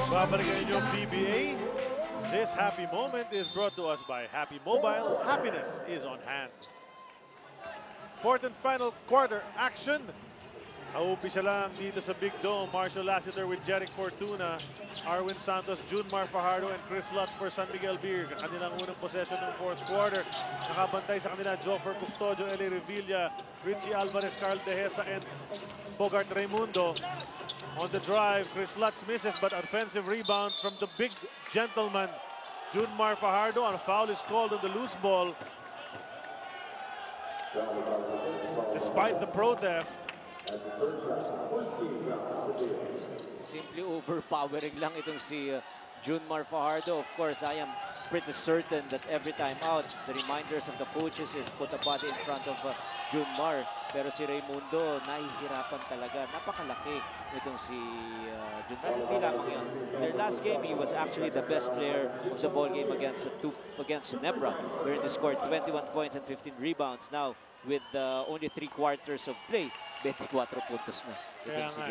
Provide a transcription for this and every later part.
Babalikan ninyo ang PBA. This happy moment is brought to us by Happy Mobile. Happiness is on hand. Fourth and final quarter action. Nauumpisa lang dito sa Big Dome. Marshall Lassiter with Jeric Fortuna, Arwin Santos, Junmar Fajardo, and Chris Lutz for San Miguel Beer. Kanilang unang possession ng fourth quarter. Nakabantay sa kanila Joffer Custodio, Eli Revilla, Richie Alvarez, Carl Dehesa, and Bogart Raimundo. On the drive, Chris Lutz misses, but offensive rebound from the big gentleman, Junmar Fajardo. And a foul is called on the loose ball. Despite the protest, simply overpowering lang itong si Junmar Fajardo. Of course, I am pretty certain that every time out, the reminders of the coaches is put a body in front of Junmar. Pero si Raimundo, nahihirapan talaga. Napakalaki itong si Junmar. Hindi lamang yun. Their last game, he was actually the best player of the ball game against Ginebra, wherein they scored 21 points and 15 rebounds. Now, with only 3 quarters of play, 24 puntos na. Si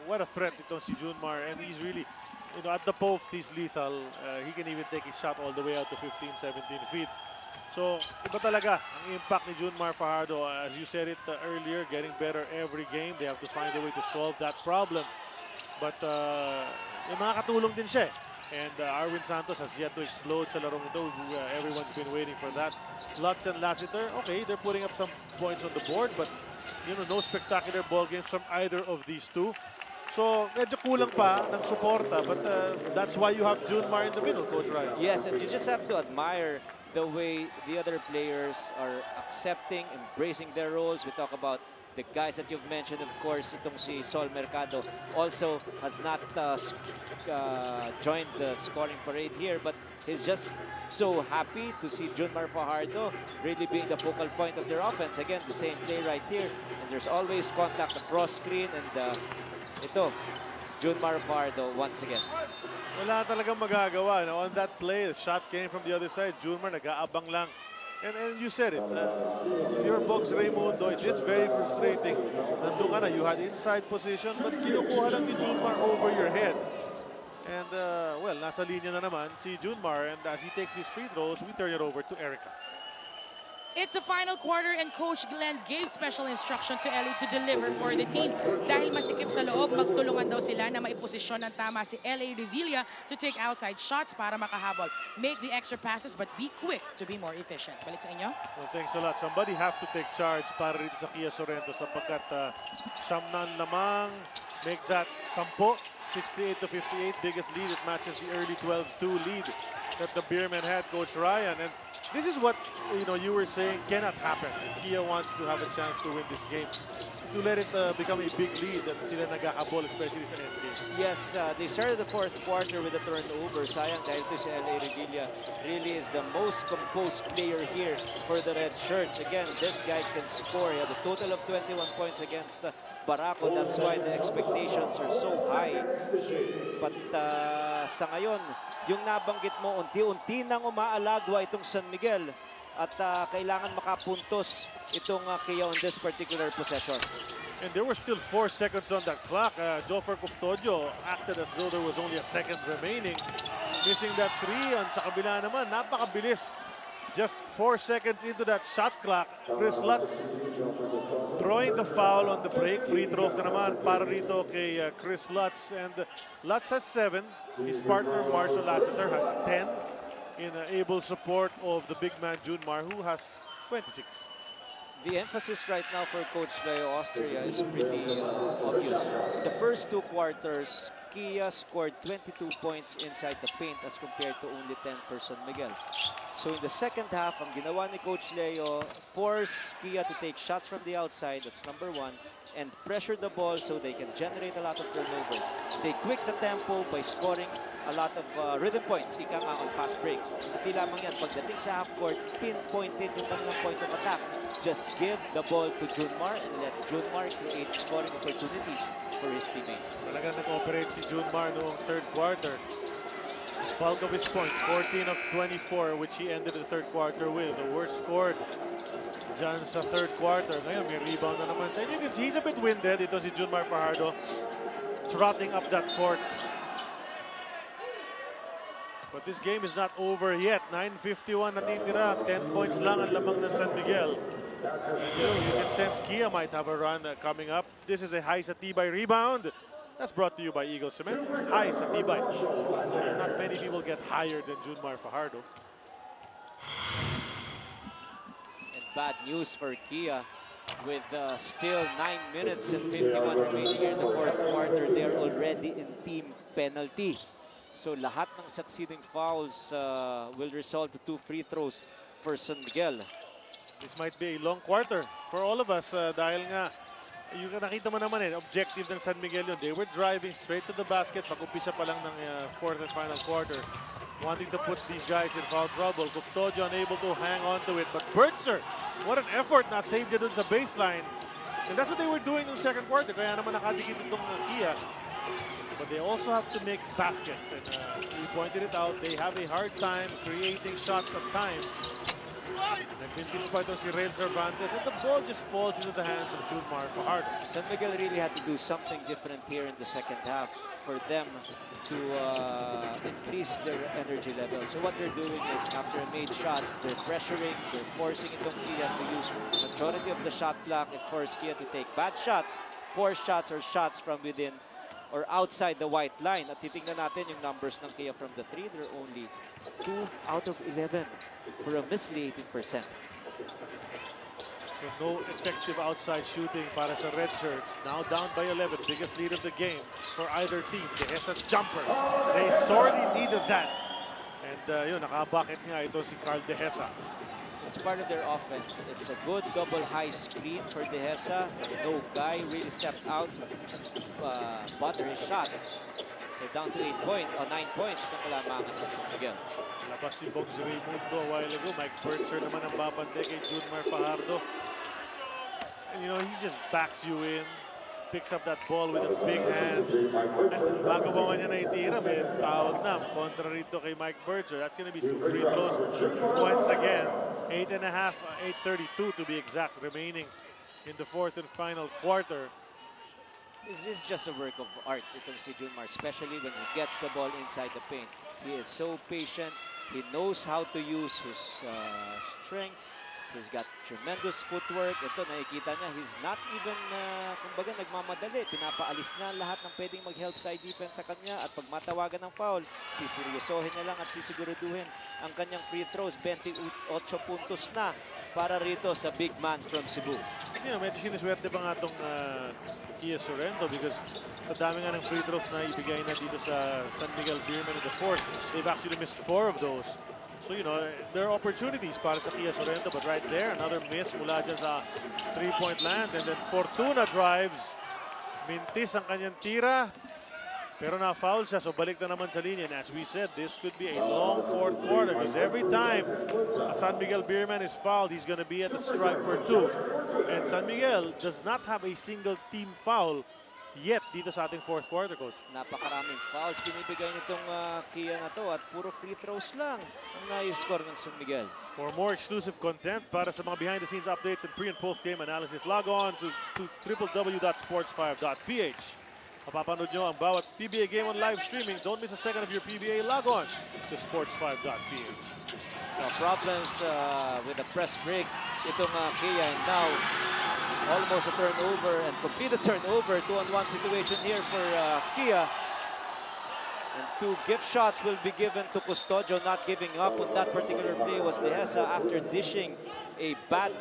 what a threat itong si Junmar, and he's really, at the post, he's lethal. He can even take his shot all the way out to 15, 17 feet. So, iba talaga ang impact ni Junmar Fajardo. As you said it earlier, getting better every game. They have to find a way to solve that problem. But yung mga katulong din siya. And Arwin Santos has yet to explode sa larong ito. Everyone's been waiting for that. Lutz and Lassiter, okay, they're putting up some points on the board, but no spectacular ball games from either of these two. So, medyo kulang pa ng suporta, but that's why you have Junmar in the middle, Coach Ryan. Yes, and you just have to admire the way the other players are accepting, embracing their roles. We talk about the guys that you've mentioned, of course, itong si Sol Mercado also has not joined the scoring parade here, but he's just so happy to see Junmar Fajardo really being the focal point of their offense. Again, the same play right here, and there's always contact across screen, and ito, Junmar Fajardo once again. Wala talagang magagawa. On that play, the shot came from the other side. Junmar nag-aabang lang. And you said it, if you're Box Raimundo, it is very frustrating. Nandun ka na, you had inside position, but kinukuha lang ni Junmar over your head. And, well, nasa linya na naman si Junmar, and as he takes his free throws, we turn it over to Erica. It's the final quarter and Coach Glenn gave special instruction to Ellie to deliver for the team. Dahil masikip sa loob, magtulungan daw sila na maiposisyon ng tama si L.A. Revilla to take outside shots para makahabol. Make the extra passes but be quick to be more efficient. Balik sa inyo. Well, thanks a lot. Somebody have to take charge para rito sa Kia Sorrento sapagkat siyamnan lamang make that 10, 68-58, biggest lead. It matches the early 12-2 lead that the Beermen had, Coach Ryan. And this is what you were saying cannot happen if Kia wants to have a chance to win this game. To let it become a big lead that sila nagkakabol, especially sa endgame. Yes, they started the fourth quarter with a turnover. Sayang dahil to si L.A. Revilla really is the most composed player here for the Red Shirts. Again, this guy can score. He had a total of 21 points against Barako. That's why the expectations are so high. But sa ngayon, yung nabanggit mo, unti-unti nang umaalagwa itong San Miguel. At kailangan makapuntos itong Kia on this particular possession. And there were still 4 seconds on that clock. Joffer Custodio acted as though there was only a second remaining. Missing that 3. And sa kabila naman, napakabilis. Just 4 seconds into that shot clock, Chris Lutz throwing the foul on the break. Free throws na naman para rito kay Chris Lutz. And Lutz has 7. His partner Marshall Lassiter has 10. In able support of the big man Junmar, who has 26. The emphasis right now for Coach Leo Austria is pretty obvious. The first 2 quarters, Kia scored 22 points inside the paint as compared to only 10 for San Miguel. So in the second half, ang ginawa ni Coach Leo, force Kia to take shots from the outside, that's number 1, and pressure the ball so they can generate a lot of turnovers. They quick the tempo by scoring a lot of rhythm points, ika nga on fast breaks. At di lamang yan, pagdating sa half-court, pinpointed yung kanilang point of attack. Just give the ball to Junmar and let Junmar create scoring opportunities for his teammates. Talagang nag-operate si Junmar noong third quarter. Bulk of his points, 14 of 24, which he ended the third quarter with. The worst scored dyan sa third quarter. Ngayon, may rebound na naman siya. You can see he's a bit winded. Ito si Junmar Fajardo trotting up that court. But this game is not over yet. 9:51 natitira. 10 points lang ang lamang ng San Miguel. And you can sense Kia might have a run coming up. This is a high sa Tibay rebound. That's brought to you by Eagle Cement. High sa Tibay. Not many people get higher than Junmar Fajardo. And bad news for Kia. With still 9 minutes and 51 remaining here in the fourth quarter, they're already in team penalty. So lahat ng succeeding fouls will result to 2 free throws for San Miguel. This might be a long quarter for all of us dahil nga yung nakita mo naman objective ng San Miguel yun. They were driving straight to the basket pag-umpisa pa lang ng fourth and final quarter. Wanting to put these guys in foul trouble. Custodio unable to hang on to it. But Bertzer, what an effort na save niya dun sa baseline. And that's what they were doing in the second quarter. Kaya naman nakadikit itong Kia. But they also have to make baskets. And we pointed it out, they have a hard time creating shots at times. Nag-mintis pa ito si Rael Cervantes. And the ball just falls into the hands of Junmar Fajardo. San Miguel really had to do something different here in the second half for them to increase their energy level. So what they're doing is after a made shot, they're pressuring, they're forcing itong Kia to use majority of the shot clock and force Kia to take bad shots, force shots or shots from within or outside the white line. At titingnan natin yung numbers ng Kia from the 3. They're only 2 out of 11 for a measly 18%. So no effective outside shooting para sa Red Shirts. Now down by 11. Biggest lead of the game for either team. Dehesa's jumper. They sorely needed that. And yun, nakabucket nga ito si Carl Dehesa. It's part of their offense. It's a good double high screen for Dehesa. No guy really stepped out butter his shot. So down to 9 points ng kalamangan ng San Miguel. Labas si Bogs Raimundo a while ago. Mike Bertzer naman ang babante kay Junmar Fajardo. And you know, he just backs you in. Picks up that ball with a big hand. At bago pa man niya naitira, may tawag na. Kontra rito kay Mike Bertzer. That's gonna be 2 free throws once again. 8.5, 8:32 to be exact, remaining in the fourth and final quarter. This is just a work of art itong si Junmar, especially when he gets the ball inside the paint. He is so patient. He knows how to use his strength. He's got tremendous footwork. Ito, nakikita niya, he's not even, kumbaga, nagmamadali. Pinapaalis na lahat ng pwedeng mag-help side defense sa kanya. At pag matawagan ng foul, siseryosohin niya lang at sisiguraduhin ang kanyang free throws. 28 puntos na para rito sa big man from Cebu. You know, medyo siniswerte pa nga itong Kia Sorrento because sa dami nga ng free throws na ibigay na dito sa San Miguel Beerman in the fourth. They've actually missed 4 of those. So, you know, there are opportunities para sa Kia Sorrento, but right there, another miss mula dyan sa 3-point land. And then Fortuna drives. Mintis ang kanyang tira. Pero na-foul siya, so balik na naman sa linya. And as we said, this could be a long fourth quarter because every time a San Miguel Beerman is fouled, he's going to be at the strike for 2. And San Miguel does not have a single team foul yet dito sa ating fourth quarter, Coach. Napakaraming fouls binibigay nitong Kia na to at puro free throws lang ang nai-score ng San Miguel. For more exclusive content para sa mga behind-the-scenes updates and pre- and post-game analysis, log on to www.sports5.ph. Mapapanood nyo ang bawat PBA game on live streaming. Don't miss a second of your PBA. Log on to sports5.ph. Problems with the press break. Itong Kia and now almost a turnover and complete a turnover. 2-on-1 situation here for Kia. And 2 gift shots will be given to Custodio. Not giving up on that particular play was Dehesa after dishing a bad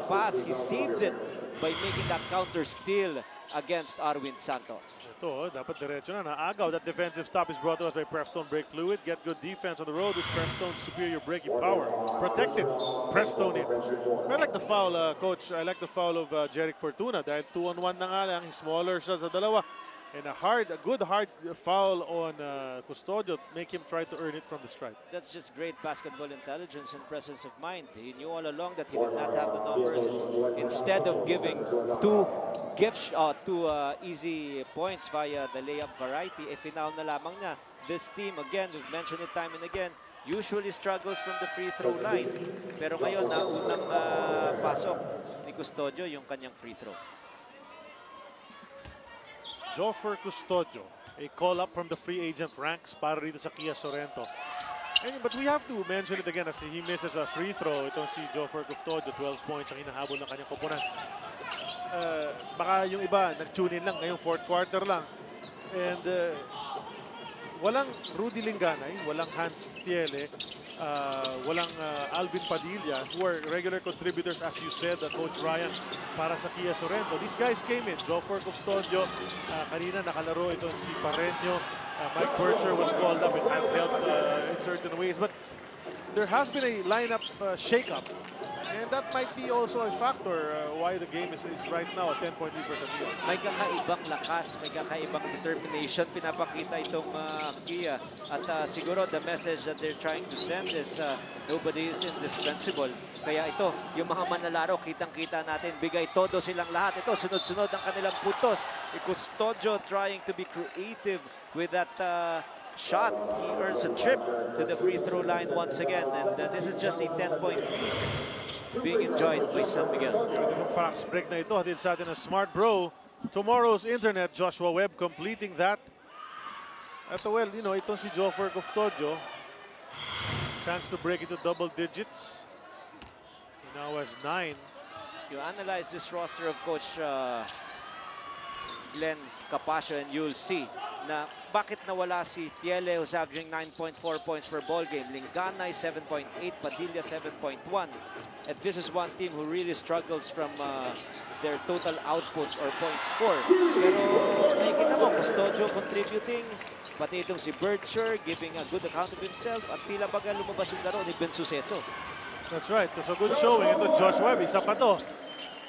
pass. He saved it by making that counter steal against Arwin Santos. Ito, dapat diretso na. Naagaw. That defensive stop is brought to us by Prestone Brake Fluid. Get good defense on the road with Prestone's superior braking power. Protect it. Prestone it. I like the foul, Coach. I like the foul of Jeric Fortuna dahil 2-on-1 na nga lang. Smaller siya sa dalawa. And a good hard foul on Custodio. Make him try to earn it from the stripe. That's just great basketball intelligence and presence of mind. He knew all along that he did not have the numbers. Instead of giving 2 easy points via the layup variety, final na lamang na. This team, again, we've mentioned it time and again, usually struggles from the free throw line. Pero ngayon, unang pasok ni Custodio yung kanyang free throw. Joffer Custodio, a call-up from the free agent ranks para rito sa Kia Sorrento. But we have to mention it again as he misses a free throw. Itong si Joffer Custodio, 12 points ang hinahabol ng kanyang koponan. Baka yung iba nag-tune in lang ngayong fourth quarter lang. And walang Rudy Linganay, walang Hans Tiele, walang Alvin Padilla, who are regular contributors, as you said, Coach Ryan, para sa Kia Sorrento. These guys came in. Joffer Custodio, kanina nakalaro itong si Pareño. Mike Bircher was called up. It has helped in certain ways. But there has been a lineup shake-up. And that might be also a factor why the game is right now a 10-point lead for San Miguel. May kakaibang lakas, may kakaibang determination pinapakita itong Kia. At siguro the message that they're trying to send is nobody is indispensable. Kaya ito, yung mga manlalaro, kitang-kita natin, bigay todo silang lahat. Ito, sunod-sunod ang kanilang puntos. Custodio trying to be creative with that shot. He earns a trip to the free throw line once again. And this is just a 10-point lead being enjoyed by San Miguel. Yung fast break na ito, hatid sa atin ng Smart Bro. Tomorrow's Internet, Joshua Webb completing that. At well, you know, itong si Joffer Custodio, chance to break into double digits. He now has 9. You analyze this roster of Coach Glenn Capascio and you'll see na bakit nawala si Tiele, who's averaging 9.4 points per ball game. Linganay 7.8, Padilla 7.1. And this is one team who really struggles from their total output or points scored. Pero nakikita mo, Custodio contributing, pati itong si Bircher giving a good account of himself at tila baga lumabas yung laro ni Ben Suceso. That's right. It was a good showing. Ito Josh Webb, isa pa to.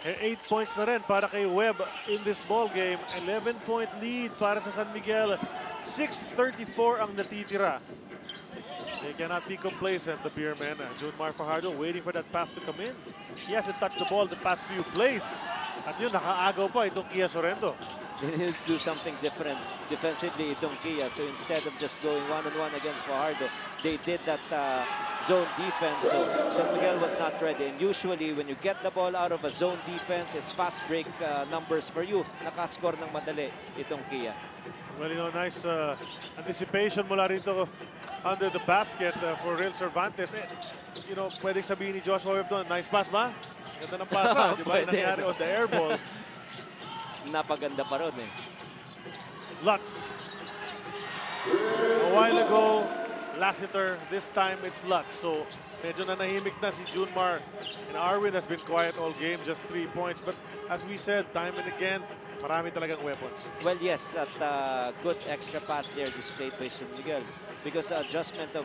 8 points na rin para kay Webb in this ball game. 11-point lead para sa San Miguel. 6:34 ang natitira. They cannot be complacent, the Beermen. Junmar Fajardo waiting for that pass to come in. He hasn't touched the ball the past few plays. At yun, nakaagaw pa itong Kia Sorrento. They need to do something different defensively itong Kia. So instead of just going one-on-one against Fajardo, they did that zone defense. So San Miguel was not ready. And usually when you get the ball out of a zone defense, it's fast break numbers for you. Nakascore ng madali itong Kia. Well, you know, nice anticipation mula rito under the basket for Real Cervantes. You know, pwedeng sabihin ni Joshua Webb doon, nice pass ba? Ganda ng pasa, di ba? Yung nangyari on the air ball. Napaganda pa ron eh. Lutz. A while ago, Lassiter. This time it's Lutz. So medyo nanahimik na si Junmar. And Arwin has been quiet all game, just 3 points. But as we said, time and again, marami talagang weapons. Well, yes, at good extra pass there displayed by San Miguel. Because the adjustment of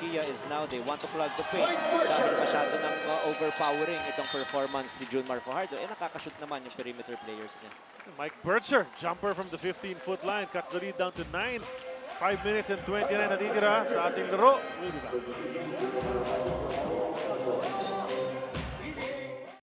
Kia is now they want to plug the paint. Dahil masyado ng overpowering itong performance ni Junmar Fajardo. Eh, nakakashoot naman yung perimeter players niya. Mike Bircher, jumper from the 15-foot line, cuts the lead down to 9. 5 minutes and 29 natitira sa ating laro. We'll be back.